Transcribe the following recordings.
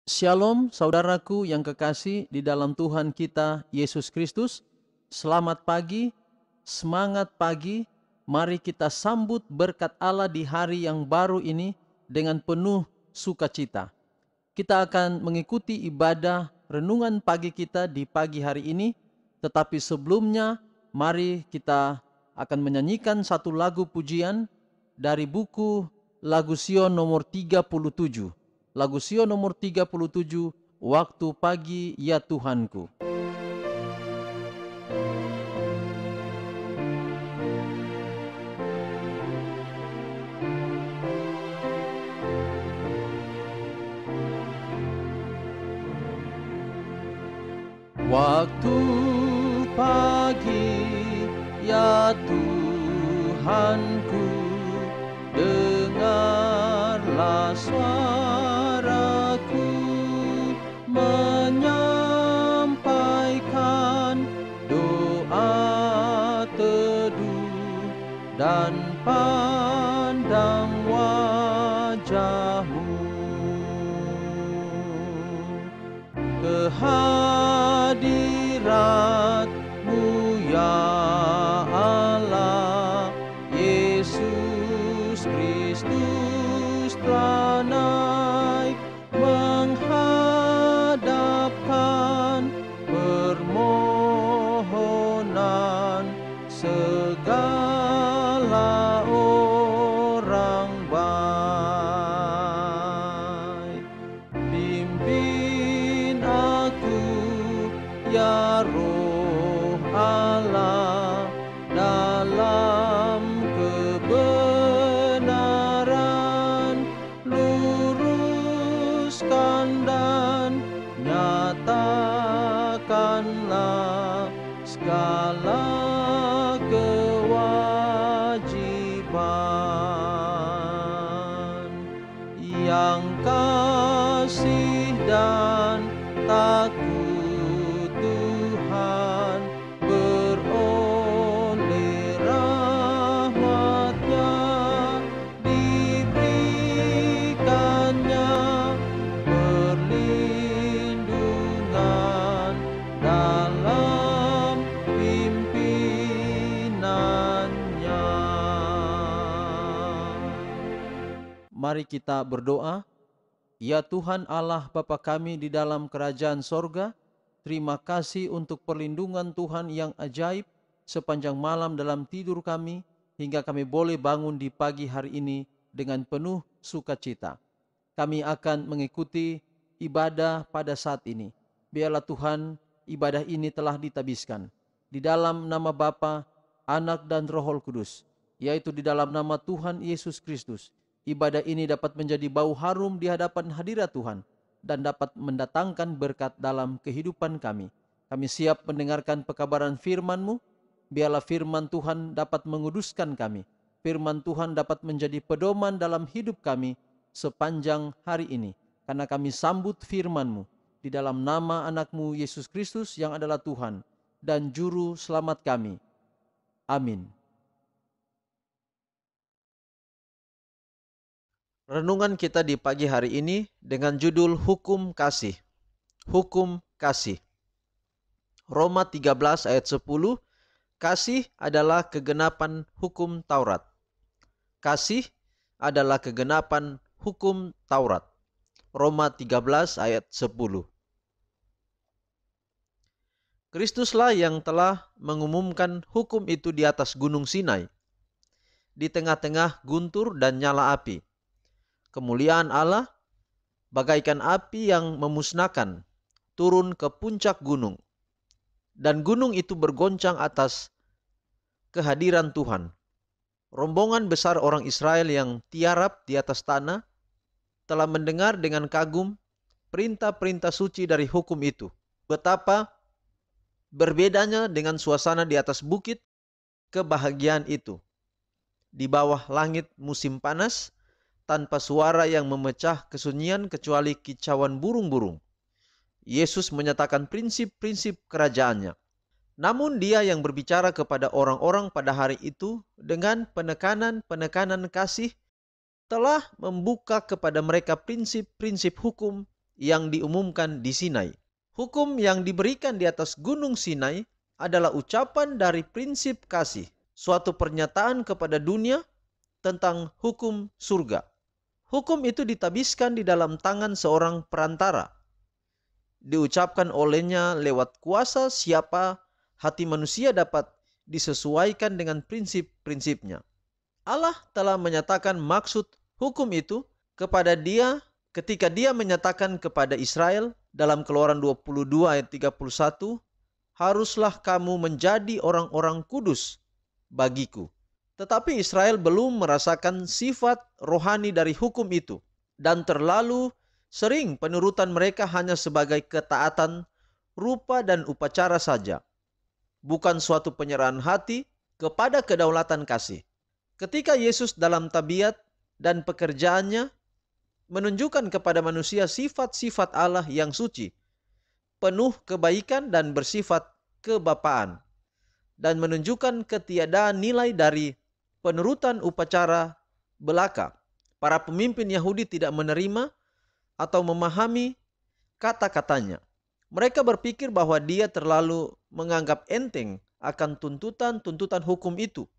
Shalom saudaraku yang kekasih di dalam Tuhan kita Yesus Kristus. Selamat pagi, semangat pagi. Mari kita sambut berkat Allah di hari yang baru ini dengan penuh sukacita. Kita akan mengikuti ibadah renungan pagi kita di pagi hari ini. Tetapi sebelumnya, mari kita akan menyanyikan satu lagu pujian dari buku Lagu Sion nomor 37. Lagu Sion nomor 37, Waktu Pagi Ya Tuhanku. Waktu pagi ya Tuhanku, dengarlah suaraku menyampaikan doa teduh dan pandang wajahmu. Kehadiratmu ya Allah, Yesus Kristus telah naik menghadapkan permohonan segala orang baik. Pimpin aku ya Roh Allah dalam kebenaran, luruskan dan nyatakanlah segala kewajiban yang kasih dan takut Tuhan, beroleh rahmat-Nya, diberikannya perlindungan dalam pimpinannya. Mari kita berdoa. Ya Tuhan Allah Bapa kami di dalam kerajaan sorga, terima kasih untuk perlindungan Tuhan yang ajaib sepanjang malam dalam tidur kami, hingga kami boleh bangun di pagi hari ini dengan penuh sukacita. Kami akan mengikuti ibadah pada saat ini. Biarlah Tuhan, ibadah ini telah ditabiskan di dalam nama Bapa, Anak dan Roh Kudus, yaitu di dalam nama Tuhan Yesus Kristus. Ibadah ini dapat menjadi bau harum di hadapan hadirat Tuhan dan dapat mendatangkan berkat dalam kehidupan kami. Kami siap mendengarkan pekabaran firman-Mu. Biarlah firman Tuhan dapat menguduskan kami. Firman Tuhan dapat menjadi pedoman dalam hidup kami sepanjang hari ini. Karena kami sambut firman-Mu di dalam nama anak-Mu Yesus Kristus yang adalah Tuhan dan Juru Selamat kami. Amin. Renungan kita di pagi hari ini dengan judul Hukum Kasih. Hukum Kasih. Roma 13 ayat 10, kasih adalah kegenapan hukum Taurat. Kasih adalah kegenapan hukum Taurat. Roma 13 ayat 10. Kristuslah yang telah mengumumkan hukum itu di atas gunung Sinai, di tengah-tengah guntur dan nyala api. Kemuliaan Allah bagaikan api yang memusnahkan turun ke puncak gunung, dan gunung itu bergoncang atas kehadiran Tuhan. Rombongan besar orang Israel yang tiarap di atas tanah telah mendengar dengan kagum perintah-perintah suci dari hukum itu. Betapa berbedanya dengan suasana di atas bukit kebahagiaan itu. Di bawah langit musim panas, tanpa suara yang memecah kesunyian kecuali kicauan burung-burung. Yesus menyatakan prinsip-prinsip kerajaannya. Namun dia yang berbicara kepada orang-orang pada hari itu dengan penekanan-penekanan kasih telah membuka kepada mereka prinsip-prinsip hukum yang diumumkan di Sinai. Hukum yang diberikan di atas Gunung Sinai adalah ucapan dari prinsip kasih, suatu pernyataan kepada dunia tentang hukum surga. Hukum itu ditabiskan di dalam tangan seorang perantara. Diucapkan olehnya lewat kuasa siapa hati manusia dapat disesuaikan dengan prinsip-prinsipnya. Allah telah menyatakan maksud hukum itu kepada dia ketika dia menyatakan kepada Israel dalam Keluaran 22 ayat 31, haruslah kamu menjadi orang-orang kudus bagiku. Tetapi Israel belum merasakan sifat rohani dari hukum itu, dan terlalu sering penurutan mereka hanya sebagai ketaatan rupa dan upacara saja, bukan suatu penyerahan hati kepada kedaulatan kasih. Ketika Yesus dalam tabiat dan pekerjaannya menunjukkan kepada manusia sifat-sifat Allah yang suci, penuh kebaikan dan bersifat kebapaan, dan menunjukkan ketiadaan nilai dari penurutan upacara belaka, para pemimpin Yahudi tidak menerima atau memahami kata-katanya. Mereka berpikir bahwa dia terlalu menganggap enteng akan tuntutan-tuntutan hukum itu.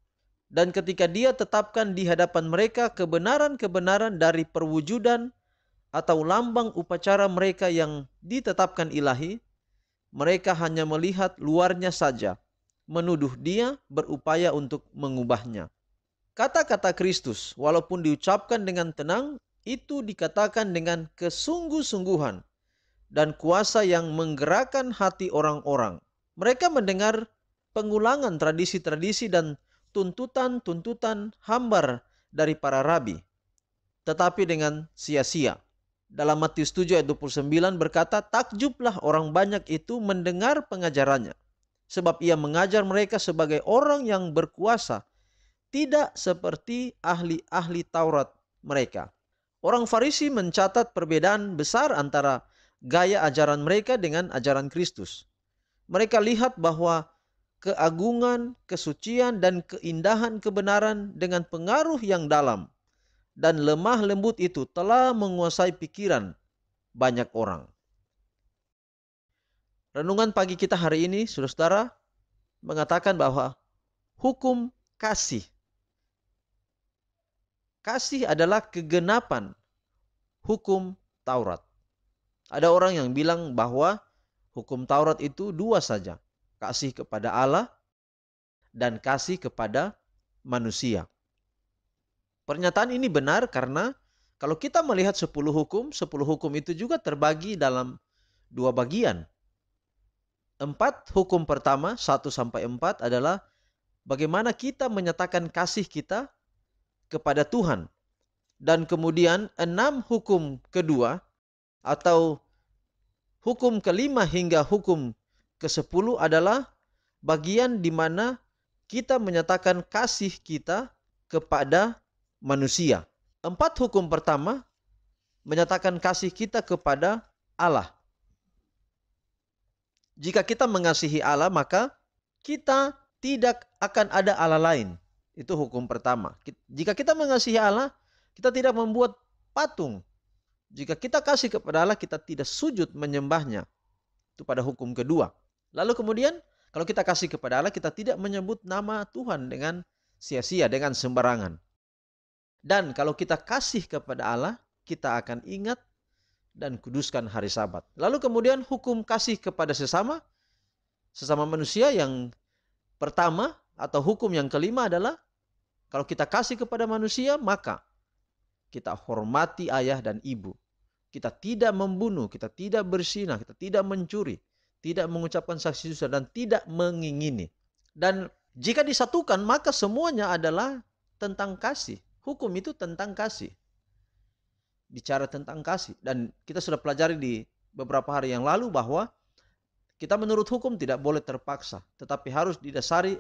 Dan ketika dia tetapkan di hadapan mereka kebenaran-kebenaran dari perwujudan atau lambang upacara mereka yang ditetapkan ilahi, mereka hanya melihat luarnya saja, menuduh dia berupaya untuk mengubahnya. Kata-kata Kristus, walaupun diucapkan dengan tenang, itu dikatakan dengan kesungguh-sungguhan dan kuasa yang menggerakkan hati orang-orang. Mereka mendengar pengulangan tradisi-tradisi dan tuntutan-tuntutan hambar dari para rabi, tetapi dengan sia-sia. Dalam Matius 7 ayat 29 berkata, takjublah orang banyak itu mendengar pengajarannya, sebab ia mengajar mereka sebagai orang yang berkuasa, tidak seperti ahli-ahli Taurat mereka. Orang Farisi mencatat perbedaan besar antara gaya ajaran mereka dengan ajaran Kristus. Mereka lihat bahwa keagungan, kesucian, dan keindahan kebenaran dengan pengaruh yang dalam dan lemah lembut itu telah menguasai pikiran banyak orang. Renungan pagi kita hari ini, saudara-saudara, mengatakan bahwa hukum kasih. Kasih adalah kegenapan hukum Taurat. Ada orang yang bilang bahwa hukum Taurat itu dua saja. Kasih kepada Allah dan kasih kepada manusia. Pernyataan ini benar karena kalau kita melihat 10 hukum itu juga terbagi dalam dua bagian. 4 hukum pertama, 1 sampai 4 adalah bagaimana kita menyatakan kasih kita kepada Tuhan. Dan kemudian 6 hukum kedua atau hukum kelima hingga hukum ke-10 adalah bagian di mana kita menyatakan kasih kita kepada manusia. 4 hukum pertama menyatakan kasih kita kepada Allah. Jika kita mengasihi Allah, maka kita tidak akan ada Allah lain. Itu hukum pertama. Jika kita mengasihi Allah, kita tidak membuat patung. Jika kita kasih kepada Allah, kita tidak sujud menyembahnya. Itu pada hukum kedua. Lalu kemudian, kalau kita kasih kepada Allah, kita tidak menyebut nama Tuhan dengan sia-sia, dengan sembarangan. Dan kalau kita kasih kepada Allah, kita akan ingat dan kuduskan hari Sabat. Lalu kemudian hukum kasih kepada sesama manusia yang pertama atau hukum yang kelima adalah kalau kita kasih kepada manusia, maka kita hormati ayah dan ibu. Kita tidak membunuh, kita tidak berzinah, kita tidak mencuri, tidak mengucapkan saksi dusta, dan tidak mengingini. Dan jika disatukan, maka semuanya adalah tentang kasih. Hukum itu tentang kasih. Bicara tentang kasih. Dan kita sudah pelajari di beberapa hari yang lalu bahwa kita menurut hukum tidak boleh terpaksa, tetapi harus didasari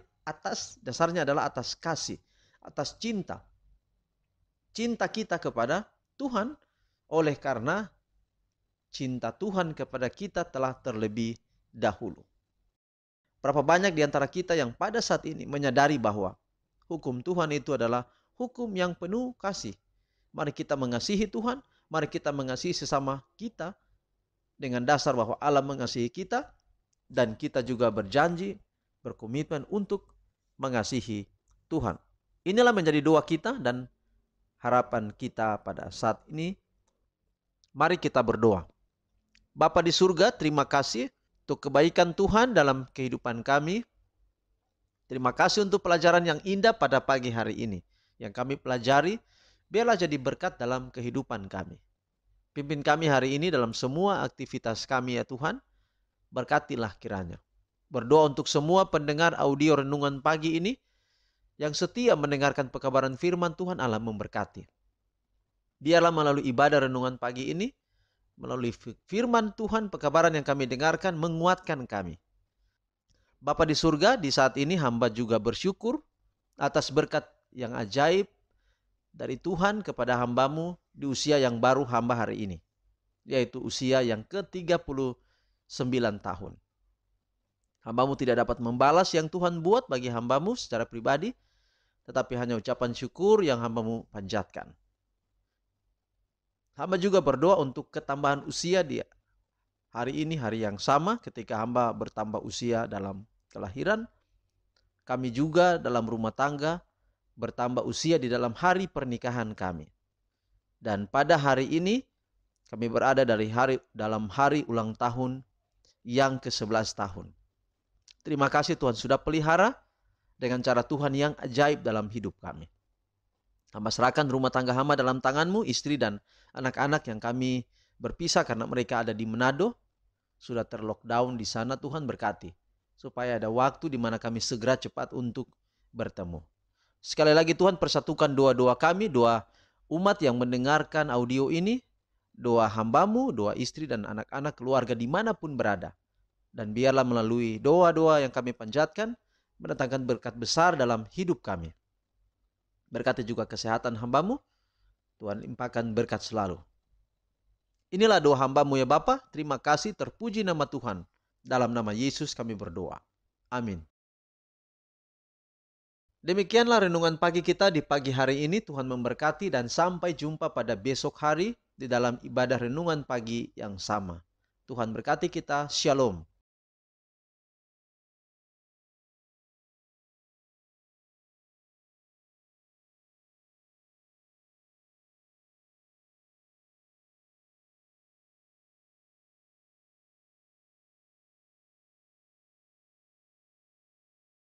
dasarnya adalah atas kasih, atas cinta. Cinta kita kepada Tuhan oleh karena cinta Tuhan kepada kita telah terlebih dahulu. Berapa banyak di antara kita yang pada saat ini menyadari bahwa hukum Tuhan itu adalah hukum yang penuh kasih. Mari kita mengasihi Tuhan, mari kita mengasihi sesama kita dengan dasar bahwa Allah mengasihi kita dan kita juga berjanji, berkomitmen untuk mengasihi Tuhan. Inilah menjadi doa kita dan harapan kita pada saat ini. Mari kita berdoa. Bapa di surga, terima kasih untuk kebaikan Tuhan dalam kehidupan kami. Terima kasih untuk pelajaran yang indah pada pagi hari ini. Yang kami pelajari, biarlah jadi berkat dalam kehidupan kami. Pimpin kami hari ini dalam semua aktivitas kami ya Tuhan. Berkatilah kiranya. Berdoa untuk semua pendengar audio renungan pagi ini yang setia mendengarkan pekabaran firman Tuhan Allah memberkati. Biarlah melalui ibadah renungan pagi ini, melalui firman Tuhan, pekabaran yang kami dengarkan menguatkan kami. Bapa di surga, di saat ini hamba juga bersyukur atas berkat yang ajaib dari Tuhan kepada hambamu di usia yang baru hamba hari ini, yaitu usia yang ke-39 tahun. Hambamu tidak dapat membalas yang Tuhan buat bagi hambamu secara pribadi, tetapi hanya ucapan syukur yang hambamu panjatkan. Hamba juga berdoa untuk ketambahan usia dia. Hari ini hari yang sama ketika hamba bertambah usia dalam kelahiran. Kami juga dalam rumah tangga bertambah usia di dalam hari pernikahan kami. Dan pada hari ini kami berada dalam hari ulang tahun yang ke-11 tahun. Terima kasih Tuhan sudah pelihara dengan cara Tuhan yang ajaib dalam hidup kami. Hamba serahkan rumah tangga hamba dalam tangan-Mu, istri dan anak-anak yang kami berpisah karena mereka ada di Manado, sudah terlockdown di sana. Tuhan berkati, supaya ada waktu di mana kami segera cepat untuk bertemu. Sekali lagi Tuhan persatukan doa-doa kami, doa umat yang mendengarkan audio ini, doa hamba-Mu, doa istri dan anak-anak keluarga dimanapun berada. Dan biarlah melalui doa-doa yang kami panjatkan, mendatangkan berkat besar dalam hidup kami. Berkati juga kesehatan hamba-Mu, Tuhan limpahkan berkat selalu. Inilah doa hamba-Mu ya Bapa. Terima kasih, terpuji nama Tuhan. Dalam nama Yesus kami berdoa. Amin. Demikianlah renungan pagi kita di pagi hari ini. Tuhan memberkati dan sampai jumpa pada besok hari di dalam ibadah renungan pagi yang sama. Tuhan berkati kita. Shalom.